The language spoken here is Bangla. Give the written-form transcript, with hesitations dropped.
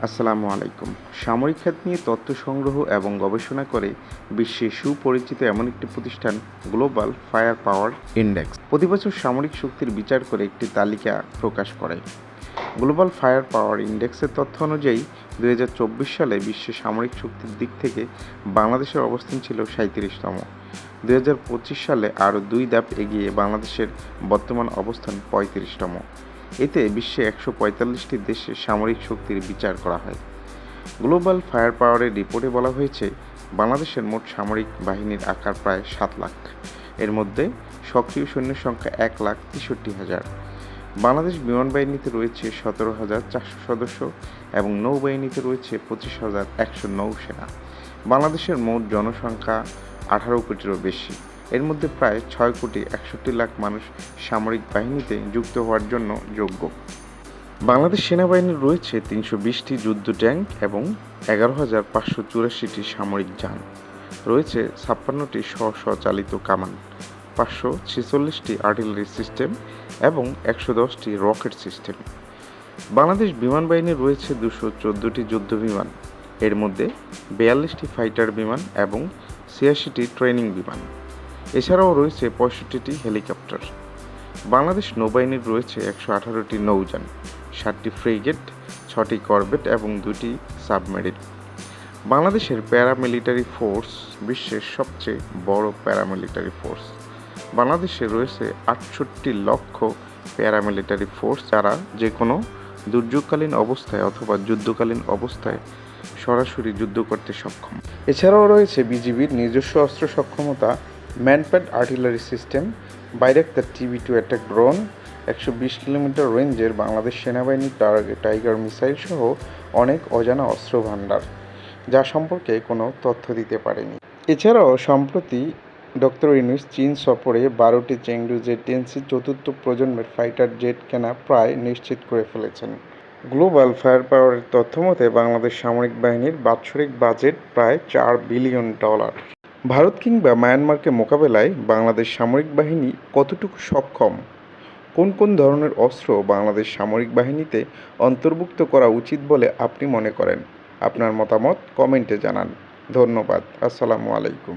আসসালামু আলাইকুম। সামরিক খাত নিয়ে তথ্য সংগ্রহ এবং গবেষণা করে বিশ্বে সুপরিচিত এমন একটি প্রতিষ্ঠান গ্লোবাল ফায়ার পাওয়ার ইন্ডেক্স প্রতি বছর সামরিক শক্তির বিচার করে একটি তালিকা প্রকাশ করে। গ্লোবাল ফায়ার পাওয়ার ইন্ডেক্সের তথ্য অনুযায়ী 2024 সালে বিশ্বে সামরিক শক্তির দিক থেকে বাংলাদেশের অবস্থান ছিল 37তম। 2025 সালে আরও 2 ধাপ এগিয়ে বাংলাদেশের বর্তমান অবস্থান 35তম। এতে বিশ্বে 145টি দেশে সামরিক শক্তির বিচার করা হয়। গ্লোবাল ফায়ার পাওয়ারের রিপোর্টে বলা হয়েছে, বাংলাদেশের মোট সামরিক বাহিনীর আকার প্রায় 7 লাখ। এর মধ্যে সক্রিয় সৈন্যের সংখ্যা 1,63,000। বাংলাদেশ বিমান বাহিনীতে রয়েছে 17,400 সদস্য এবং নৌবাহিনীতে রয়েছে 25,100 নৌসেনা। বাংলাদেশের মোট জনসংখ্যা 18 কোটিরও বেশি। এর মধ্যে প্রায় 6,61,00,000 মানুষ সামরিক বাহিনীতে যুক্ত হওয়ার জন্য যোগ্য। বাংলাদেশ সেনাবাহিনীর রয়েছে 320টি যুদ্ধ ট্যাঙ্ক এবং 11,584টি সামরিক যান। রয়েছে 56টি স্বচালিত কামান, 546টি আর্টিলারি সিস্টেম এবং 110টি রকেট সিস্টেম। বাংলাদেশ বিমান বাহিনীর রয়েছে 214টি যুদ্ধ বিমান। এর মধ্যে 42টি ফাইটার বিমান এবং 86টি ট্রেনিং বিমান। এছাড়াও রয়েছে 65টি হেলিকপ্টার। বাংলাদেশ নৌবাহিনীর রয়েছে 118টি নৌযান, 7টি ফ্রিগেট, 6টি করভেট এবং 2টি সাবমেরিন। বাংলাদেশের প্যারামিলিটারি ফোর্স বিশ্বের সবচেয়ে বড় প্যারামিলিটারি ফোর্স। বাংলাদেশে রয়েছে 68 লক্ষ প্যারামিলিটারি ফোর্স, যারা যে কোনো দুর্যোগকালীন অবস্থায় অথবা যুদ্ধকালীন অবস্থায় সরাসরি যুদ্ধ করতে সক্ষম। এছাড়াও রয়েছে বিজিবির নিজস্ব অস্ত্র সক্ষমতা, MANPAD artillery system, Bayraktar TB2 attack drone, 120 kilometre রেঞ্জের বাংলাদেশ সেনাবাহিনীর টাইগার মিসাইল সহ অনেক অজানা অস্ত্র ভাণ্ডার, যা সম্পর্কে কোনো তথ্য দিতে পারেনি। এছাড়াও সম্প্রতি ডক্টর ইউনূস চীন সফরে 12টি চেংদু Z-10C চতুর্থ প্রজন্মের ফাইটার জেট কেনা প্রায় নিশ্চিত করে ফেলেছেন। গ্লোবাল ফায়ার পাওয়ারের তথ্য মতে বাংলাদেশ সামরিক বাহিনীর বাৎসরিক বাজেট প্রায় $4 বিলিয়ন। ভারত কিংবা মায়ানমারকে মোকাবেলায় বাংলাদেশ সামরিক বাহিনী কতটুকু সক্ষম? কোন কোন ধরনের অস্ত্র বাংলাদেশ সামরিক বাহিনীতে অন্তর্ভুক্ত করা উচিত বলে আপনি মনে করেন? আপনার মতামত কমেন্টে জানান। ধন্যবাদ। আসসালামু আলাইকুম।